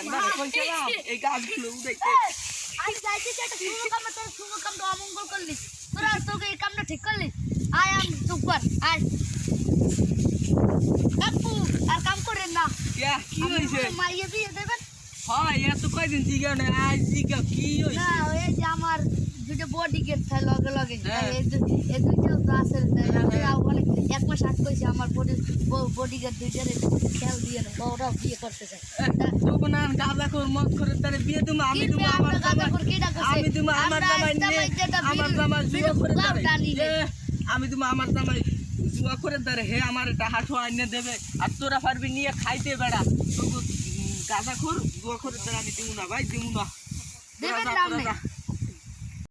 না কইছিলাম এই গাছগুলো উড়াইতে আজ যাইতে একটা শুভ কাম তো অমঙ্গল করলি তোরা তোকে এই কামটা ঠিক করলি আই এম সুপার আই কাকু আর কাম করেন না কি হইছে মাইয়ে দিয়ে দেবেন হ্যাঁ এত কয়দিন জিগাও না আজ জিগাও কি হইছে না ওই যে আমার দুটো বডি গেট থাকে লগে লগে এই দুটো তো আছে আমি অনেক এক মাস আট কইছি আমার বডি গেট দুইটারে খেয়াল দিয়ে না ওরা বিয়ে করতে চায় তো না গাঁজা করে মত করে তারে বিয়ে তুমি আমি তুমি আমার জামাই আমি তুমি আমার জামাই নিয়ে আমার জামাই জুয়া করে তারে আমি তুমি আমার জামাই জুয়া করে তারে হে আমার এটা হাঁটু আইনে দেবে আর তোরা পারবি নিয়ে খাইতে বেড়া তো গাঁজা খোর জুয়া করে তারে আমি দিমু না ভাই দিমু না দেবেন না